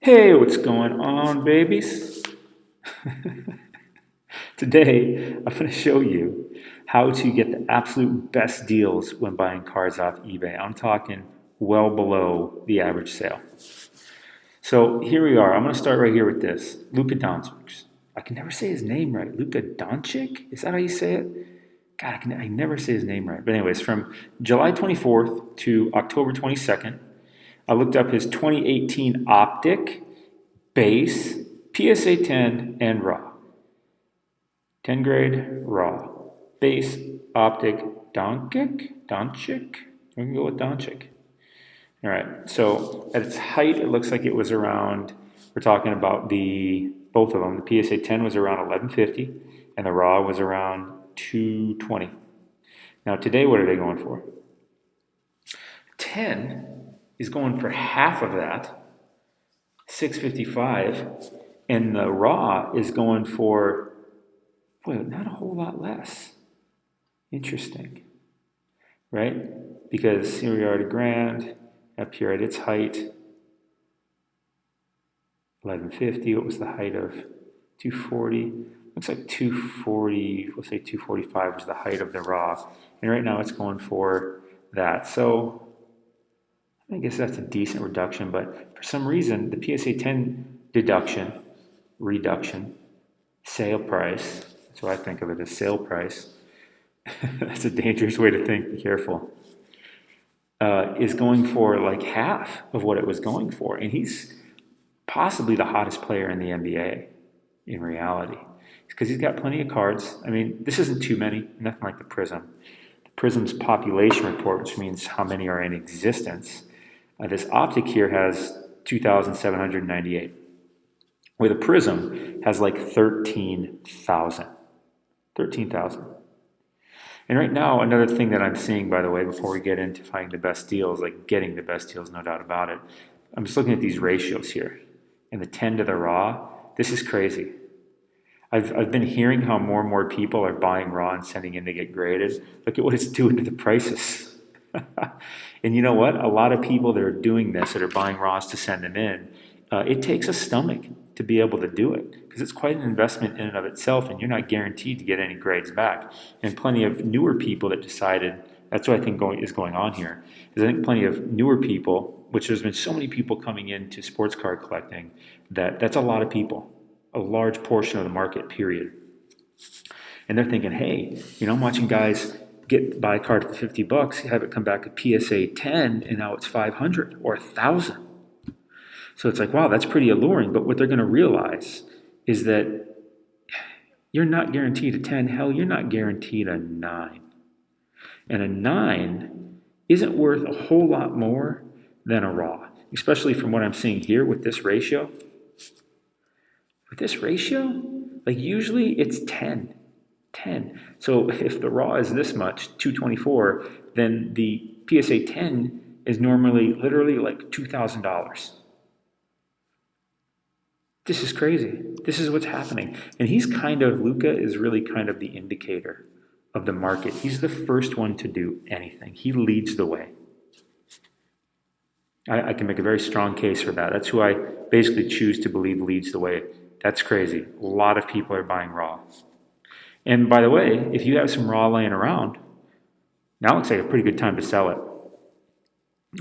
Hey, what's going on, babies? Today, I'm going to show you how to get the absolute best deals when buying cars off eBay. I'm talking well below the average sale. So here we are. I'm going to start right here with this. Luka Doncic. I can never say his name right. Luka Doncic? Is that how you say it? God, I never say his name right. But anyways, from July 24th to October 22nd, I looked up his 2018 Optic base, PSA 10, and raw. 10 grade, raw. Base, optic, Doncic? We can go with Doncic. All right, so at its height, it looks like it was around, we're talking about both of them. The PSA 10 was around 1150, and the raw was around 220. Now today, what are they going for? 10 is going for half of that, 655, and the raw is going for, boy, not a whole lot less. Interesting, right? Because here we are at a grand, up here at its height, 1150. What was the height of 240? Looks like 240, we'll say 245 was the height of the raw. And right now it's going for that. So I guess that's a decent reduction, but for some reason, the PSA 10 reduction, sale price, that's what I think of it as sale price. That's a dangerous way to think, be careful. Is going for like half of what it was going for. And he's possibly the hottest player in the NBA in reality. Because he's got plenty of cards. I mean, this isn't too many, nothing like the Prism. The Prism's population report, which means how many are in existence. This Optic here has 2,798, where the Prism has like 13,000. 13,000. And right now, another thing that I'm seeing, by the way, before we get into finding the best deals, like getting the best deals, no doubt about it, I'm just looking at these ratios here. And the 10 to the raw, this is crazy. I've been hearing how more and more people are buying raw and sending in to get graded. Look at what it's doing to the prices. And you know what? A lot of people that are doing this, that are buying raws to send them in, it takes a stomach to be able to do it because it's quite an investment in and of itself, and you're not guaranteed to get any grades back. And plenty of newer people that decided, that's what I think is going on here, is I think plenty of newer people, which there's been so many people coming into sports card collecting, that's a lot of people, a large portion of the market, period. And they're thinking, hey, I'm watching guys buy a card for $50, have it come back at PSA 10, and now it's 500 or 1,000. So it's like, wow, that's pretty alluring. But what they're going to realize is that you're not guaranteed a 10. Hell, you're not guaranteed a 9. And a 9 isn't worth a whole lot more than a raw, especially from what I'm seeing here with this ratio. With this ratio, like usually it's 10. 10. So if the raw is this much, 224, then the PSA 10 is normally literally like $2,000. This is crazy. This is what's happening. And Luka is really kind of the indicator of the market. He's the first one to do anything. He leads the way. I can make a very strong case for that. That's who I basically choose to believe leads the way. That's crazy. A lot of people are buying raw. And by the way, if you have some raw laying around, now looks like a pretty good time to sell it.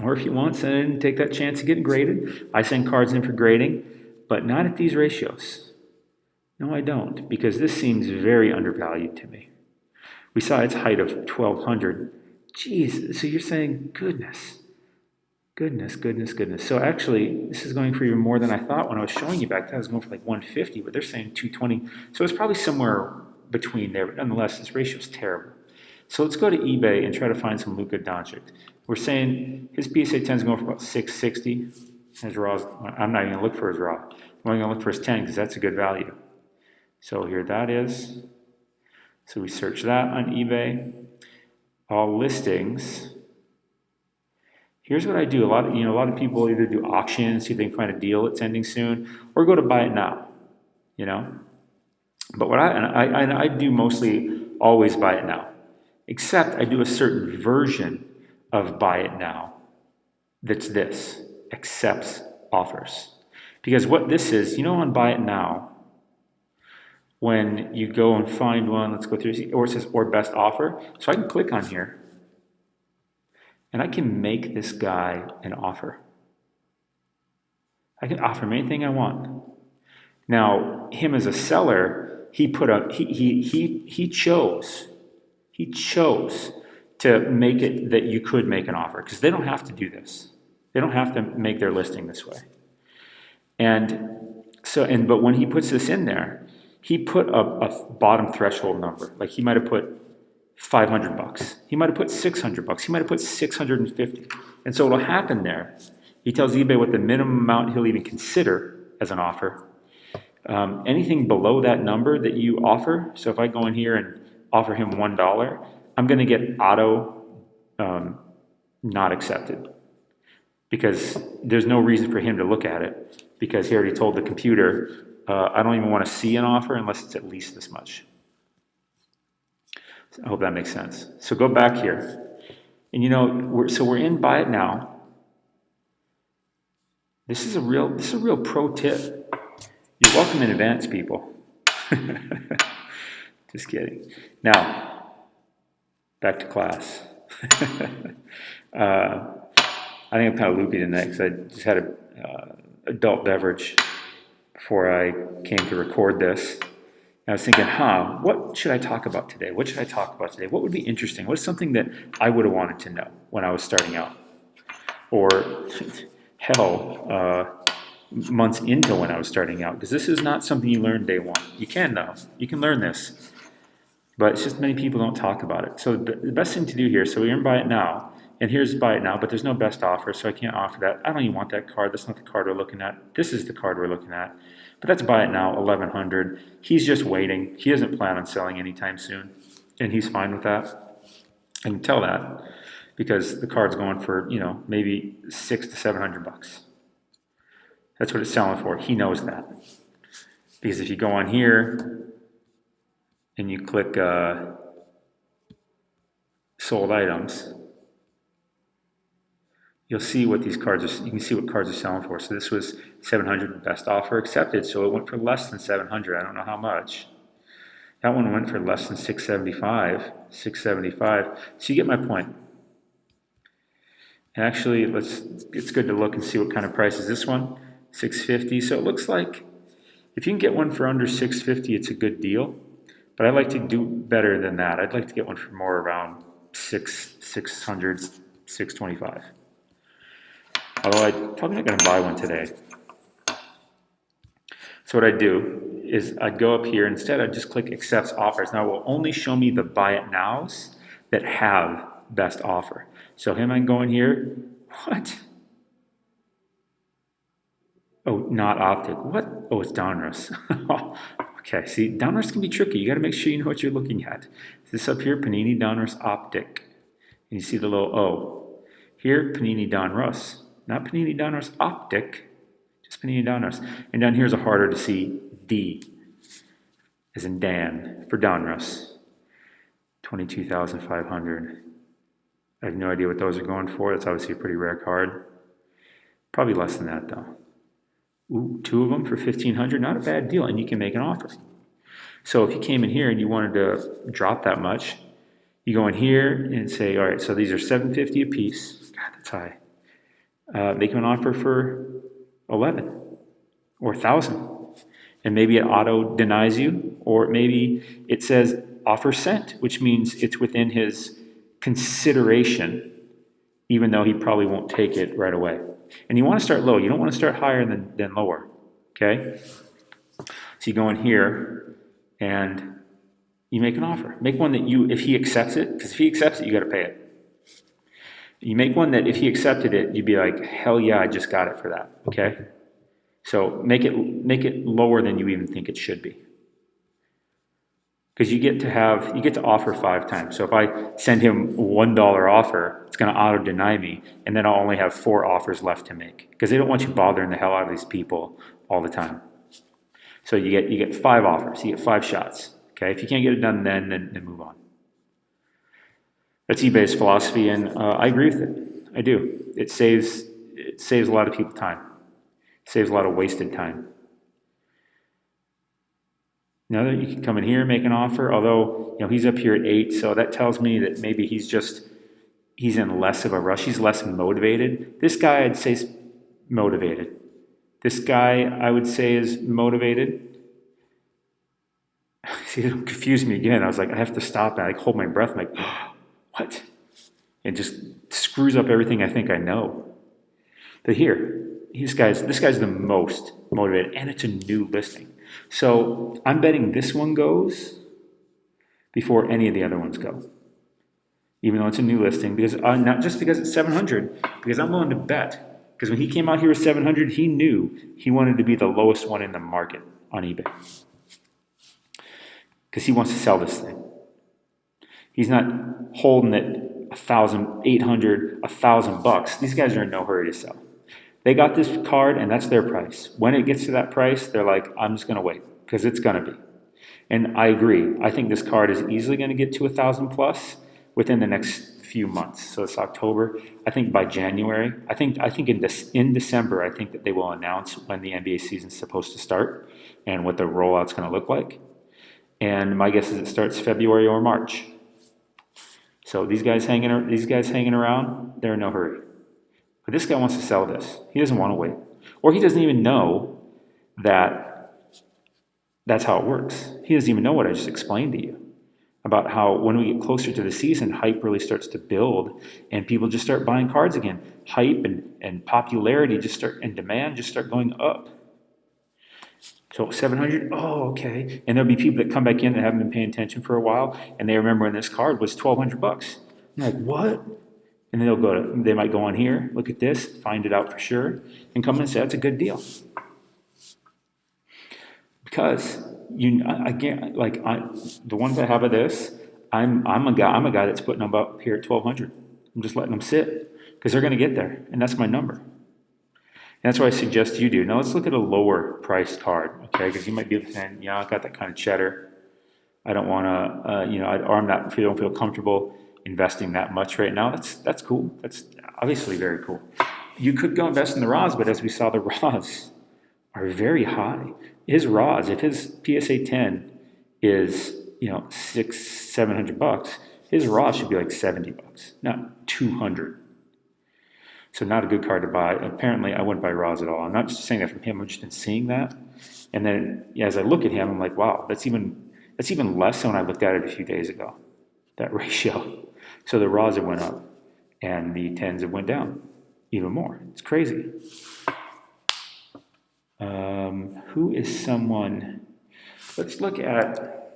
Or if you want, send it in, take that chance of getting graded. I send cards in for grading, but not at these ratios. No, I don't, because this seems very undervalued to me. We saw its height of 1,200. Jeez, so you're saying, goodness. So actually, this is going for even more than I thought when I was showing you back then. I was going for like 150, but they're saying 220. So it's probably somewhere between there, but nonetheless, this ratio is terrible. So let's go to eBay and try to find some Luka Doncic. We're saying his PSA 10 is going for about 660. His raws, I'm not even going to look for his raw. I'm only going to look for his 10 because that's a good value. So here that is. So we search that on eBay. All listings. Here's what I do. A lot of people either do auctions, see if they can find a deal that's ending soon, or go to buy it now. But what I do mostly always buy it now, except I do a certain version of buy it now that's this, accepts offers. Because what this is, on Buy It Now, when you go and find one, let's go through, or it says, or best offer. So I can click on here, and I can make this guy an offer. I can offer him anything I want. Now, him as a seller, he chose to make it that you could make an offer, because they don't have to do this. They don't have to make their listing this way. But when he puts this in there, he put a bottom threshold number. Like he might have put $500. He might have put $600. He might have put 650. And so what'll happen there, he tells eBay what the minimum amount he'll even consider as an offer. Anything below that number that you offer, so if I go in here and offer him $1, I'm going to get auto not accepted, because there's no reason for him to look at it, because he already told the computer, I don't even want to see an offer unless it's at least this much. So I hope that makes sense. So go back here, and we're in Buy It Now. This is a real pro tip. You're welcome in advance, people. Just kidding. Now, back to class. I think I'm kind of loopy tonight because I just had an adult beverage before I came to record this. And I was thinking, what should I talk about today? What should I talk about today? What would be interesting? What's something that I would have wanted to know when I was starting out? Or, months into when I was starting out, because this is not something you learn day one. You can, though. You can learn this. But it's just many people don't talk about it. So the best thing to do here, so we're in Buy It Now, and here's Buy It Now, but there's no best offer, so I can't offer that. I don't even want that card. That's not the card we're looking at. This is the card we're looking at. But that's Buy It Now, 1100. He's just waiting. He doesn't plan on selling anytime soon, and he's fine with that. I can tell that because the card's going for, maybe $600 to $700. That's what it's selling for. He knows that. Because if you go on here and you click sold items, you'll see what these cards are. You can see what cards are selling for. So this was 700, best offer accepted. So it went for less than 700. I don't know how much. That one went for less than 675. 675. So you get my point. And actually, it's good to look and see what kind of price is this one. 650. So it looks like if you can get one for under 650, it's a good deal. But I'd like to do better than that. I'd like to get one for more around 600, 625. Although I'm probably not going to buy one today. So what I'd do is I'd go up here. Instead, I'd just click accepts offers. Now it will only show me the Buy It Nows that have best offer. So him, I can go in here. What? Oh, not Optic. What? Oh, it's Donruss. Okay, see, Donruss can be tricky. You got to make sure you know what you're looking at. This up here, Panini Donruss Optic. And you see the little O. Here, Panini Donruss. Not Panini Donruss Optic, just Panini Donruss. And down here is a harder to see D, as in Dan, for Donruss. 22,500. I have no idea what those are going for. That's obviously a pretty rare card. Probably less than that, though. Ooh, 2 of them for 1,500, not a bad deal, and you can make an offer. So if you came in here and you wanted to drop that much, you go in here and say, all right, so these are $750 a piece. God, that's high. Make an offer for 11 or 1,000, and maybe it auto denies you, or maybe it says offer sent, which means it's within his consideration, even though he probably won't take it right away. And you want to start low. You don't want to start higher than lower, okay? So you go in here and you make an offer. Make one that if he accepts it, because if he accepts it, you got to pay it. You make one that if he accepted it, you'd be like, hell yeah, I just got it for that, okay? So make it lower than you even think it should be. Because you get to offer 5 times. So if I send him $1 offer, it's going to auto deny me, and then I'll only have 4 offers left to make. Because they don't want you bothering the hell out of these people all the time. So you get 5 offers, you get 5 shots. Okay, if you can't get it done then move on. That's eBay's philosophy, and I agree with it. I do. It saves a lot of people time. Saves a lot of wasted time. Now that you can come in here and make an offer, although he's up here at 8, so that tells me that maybe he's in less of a rush. He's less motivated. This guy, I'd say, is motivated. This guy, I would say, is motivated. See, it confused me again. I was like, I have to stop and I hold my breath. I'm like, oh, what? It just screws up everything I think I know. But here, this guy's the most motivated, and it's a new listing. So I'm betting this one goes before any of the other ones go, even though it's a new listing. Because not just because it's 700, because I'm willing to bet. Because when he came out here with 700, he knew he wanted to be the lowest one in the market on eBay. Because he wants to sell this thing. He's not holding it $1,800, $1,000. These guys are in no hurry to sell. They got this card and that's their price. When it gets to that price, they're like, I'm just going to wait because it's going to be. And I agree. I think this card is easily going to get to 1,000 plus within the next few months. So it's October. I think by January. I think in December, I think that they will announce when the NBA season is supposed to start and what the rollout's going to look like. And my guess is it starts February or March. So these guys hanging around, they're in no hurry. But this guy wants to sell this. He doesn't want to wait. Or he doesn't even know that that's how it works. He doesn't even know what I just explained to you about how when we get closer to the season, hype really starts to build and people just start buying cards again. Hype and popularity and demand just start going up. So 700, oh, okay. And there'll be people that come back in that haven't been paying attention for a while, and they remember when this card was $1,200. I'm like, what? And then they might go on here, look at this, find it out for sure, and come in and say, that's a good deal. Because the ones I have of this, I'm a guy that's putting them up here at 1,200. I'm just letting them sit because they're going to get there, and that's my number. And that's what I suggest you do. Now let's look at a lower priced card, okay? Because you might be saying, I got that kind of cheddar. I don't want to, I don't feel comfortable investing that much right now. That's cool. That's obviously very cool. You could go invest in the RAWs, but as we saw, the RAWs are very high. His RAWs, if his PSA 10 is $600-700, his RAWs should be like $70, not $200. So not a good card to buy. Apparently, I wouldn't buy RAWs at all. I'm not just saying that from him. I've just been seeing that, and then as I look at him, I'm like, wow, that's even less than when I looked at it a few days ago. That ratio. So the RAWs have went up, and the 10s have went down even more. It's crazy. Who is someone? Let's look at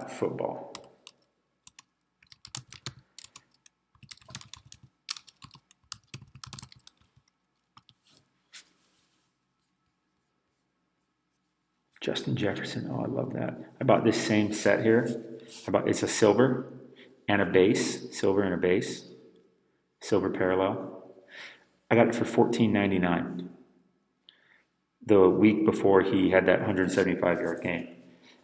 football. Justin Jefferson. Oh, I love that. I bought this same set here. It's a silver and a base, silver parallel. I got it for $14.99 the week before he had that 175-yard game.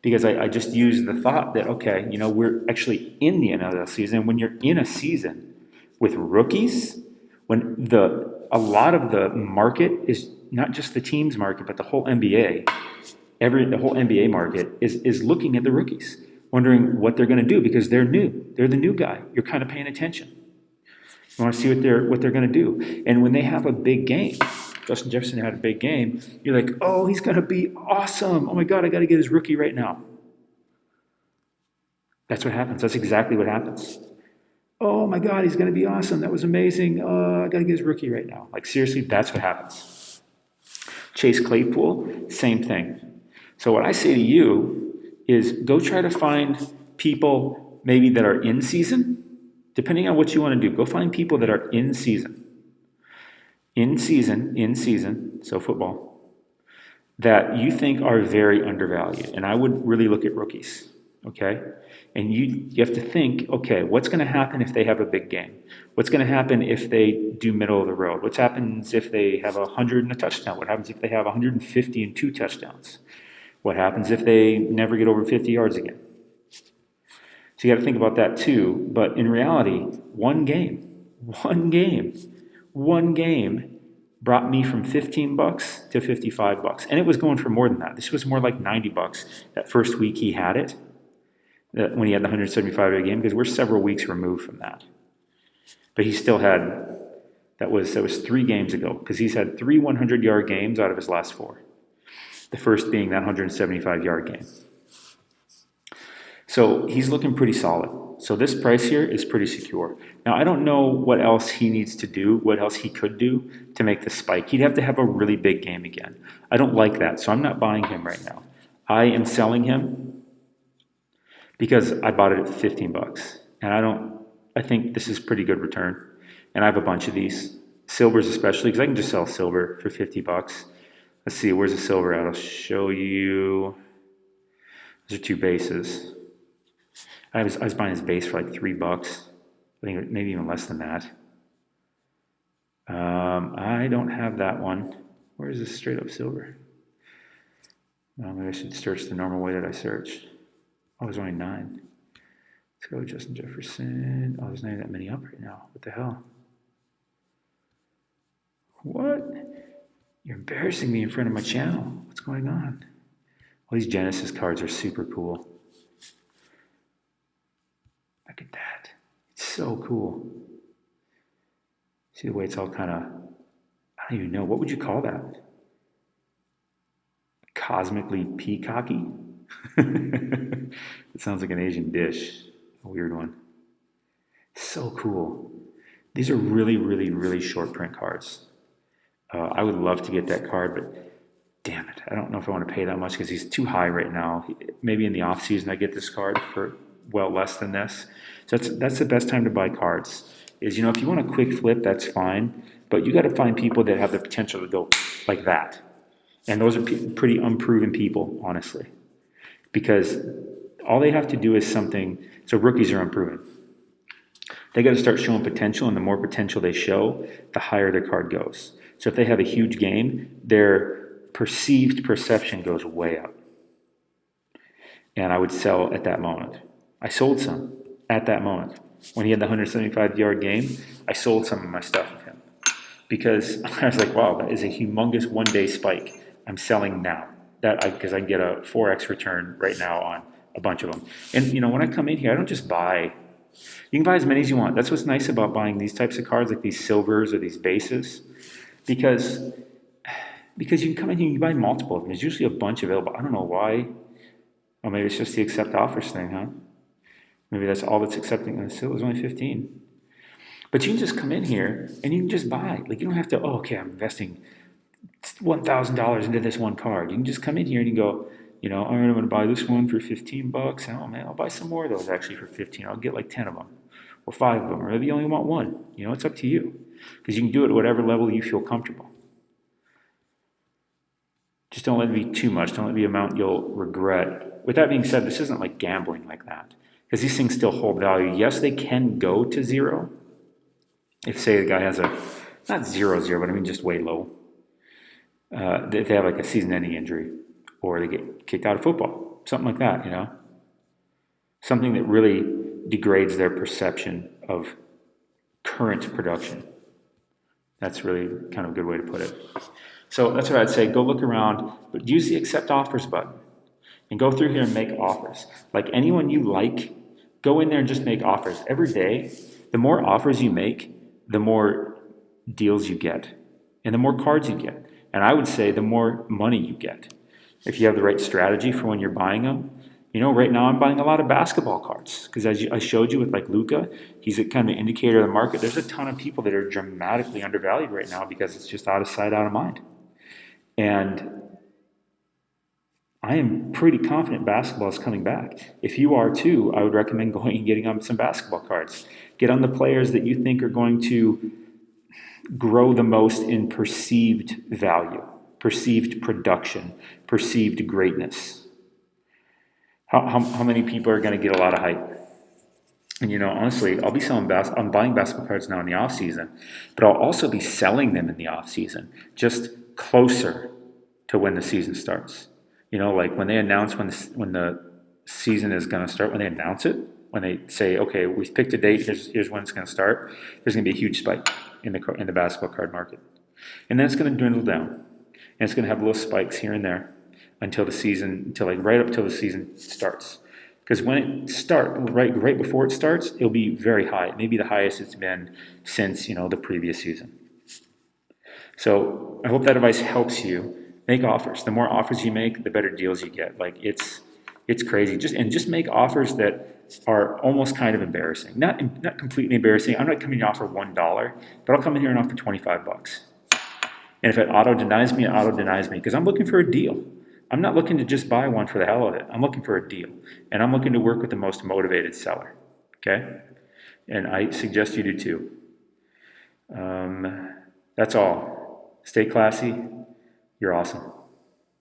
Because I just used the thought that, okay, we're actually in the NFL season. When you're in a season with rookies, when a lot of the market is not just the team's market, but the whole NBA, the whole NBA market is looking at the rookies, wondering what they're going to do because they're new. They're the new guy. You're kind of paying attention. You want to see what they're going to do. And when they have a big game, Justin Jefferson had a big game, you're like, oh, he's going to be awesome. Oh my God, I got to get his rookie right now. That's what happens. That's exactly what happens. Oh my God, he's going to be awesome. That was amazing. I got to get his rookie right now. Like seriously, that's what happens. Chase Claypool, same thing. So what I say to you is go try to find people maybe that are in season. Depending on what you want to do, go find people that are in season. In season, so football, that you think are very undervalued. And I would really look at rookies, okay? And you have to think, okay, what's going to happen if they have a big game? What's going to happen if they do middle of the road? What happens if they have 100 and a touchdown? What happens if they have 150 and 2 touchdowns? What happens if they never get over 50 yards again? So you got to think about that too. But in reality, one game brought me from $15 to $55. And it was going for more than that. This was more like $90 that first week he had it, when he had the 175-yard game, because we're several weeks removed from that. But he still had, that was 3 games ago, because he's had 3 100-yard games out of his last 4. The first being that 175-yard game. So he's looking pretty solid. So this price here is pretty secure. Now, I don't know what else he needs to do, what else he could do to make the spike. He'd have to have a really big game again. I don't like that, so I'm not buying him right now. I am selling him because I bought it at $15. And I think this is pretty good return. And I have a bunch of these. Silvers especially, because I can just sell silver for $50. Let's see, where's the silver at? I'll show you. Those are 2 bases. I was buying his base for like $3. I think maybe even less than that. I don't have that one. Where is this straight up silver? Maybe I should search the normal way that I search. Oh, there's only 9. Let's go Justin Jefferson. Oh, there's not that many up right now. What the hell? What? You're embarrassing me in front of my channel. What's going on? All these Genesis cards are super cool. Look at that. It's so cool. See the way it's all kind of, I don't even know. What would you call that? Cosmically peacocky? It sounds like an Asian dish. A weird one. So cool. These are really, really, really short print cards. I would love to get that card, but damn it. I don't know if I want to pay that much because he's too high right now. Maybe in the off season I get this card for well less than this. So that's the best time to buy cards. Is, if you want a quick flip, that's fine. But you got to find people that have the potential to go like that. And those are pretty unproven people, honestly. Because all they have to do is something. So rookies are unproven. They got to start showing potential, and the more potential they show, the higher their card goes. So if they have a huge game, their perceived perception goes way up. And I would sell at that moment. I sold some at that moment. When he had the 175-yard game, I sold some of my stuff with him. Because I was like, wow, that is a humongous one-day spike. I'm selling now. Because I can get a 4x return right now on a bunch of them. And, when I come in here, I don't just buy. You can buy as many as you want. That's what's nice about buying these types of cards, like these silvers or these bases. Because you can come in here and you buy multiple of them. There's usually a bunch available. I don't know why. Or maybe it's just the accept offers thing, huh? Maybe that's all that's accepting. And still, it was only 15. But you can just come in here and you can just buy. Like, you don't have to, I'm investing $1,000 into this one card. You can just come in here and you go, all right, I'm going to buy this one for $15. Oh, man, I'll buy some more of those actually for 15. I'll get like 10 of them or 5 of them. Or maybe you only want one. It's up to you. Because you can do it at whatever level you feel comfortable. Just don't let it be too much. Don't let it be an amount you'll regret. With that being said, this isn't like gambling like that. Because these things still hold value. Yes, they can go to 0. If, say, the guy has not 0-0, but I mean just way low. If they have like a season-ending injury. Or they get kicked out of football. Something like that, Something that really degrades their perception of current production. That's really kind of a good way to put it. So that's what I'd say. Go look around, but use the accept offers button. And go through here and make offers. Like anyone you like, go in there and just make offers. Every day, the more offers you make, the more deals you get. And the more cards you get. And I would say the more money you get. If you have the right strategy for when you're buying them. Right now I'm buying a lot of basketball cards. Because as I showed you with like Luka, he's a kind of an indicator of the market. There's a ton of people that are dramatically undervalued right now because it's just out of sight, out of mind. And I am pretty confident basketball is coming back. If you are too, I would recommend going and getting on some basketball cards. Get on the players that you think are going to grow the most in perceived value, perceived production, perceived greatness. How many people are going to get a lot of hype? And honestly, I'll be I'm buying basketball cards now in the off season, but I'll also be selling them in the off season, just closer to when the season starts. Like when they announce when the season is going to start, when they announce it, when they say, okay, we've picked a date, here's when it's going to start, there's going to be a huge spike in the basketball card market. And then it's going to dwindle down. And it's going to have little spikes here and there until the season, until like right up till the season starts. Because when it starts, right before it starts, it'll be very high. Maybe the highest it's been since, the previous season. So I hope that advice helps you. Make offers. The more offers you make, the better deals you get. Like it's crazy. Just make offers that are almost kind of embarrassing. Not completely embarrassing. I'm not coming to offer $1, but I'll come in here and offer $25. And if it auto denies me, it auto denies me because I'm looking for a deal. I'm not looking to just buy one for the hell of it. I'm looking for a deal. And I'm looking to work with the most motivated seller. Okay? And I suggest you do too. That's all. Stay classy. You're awesome.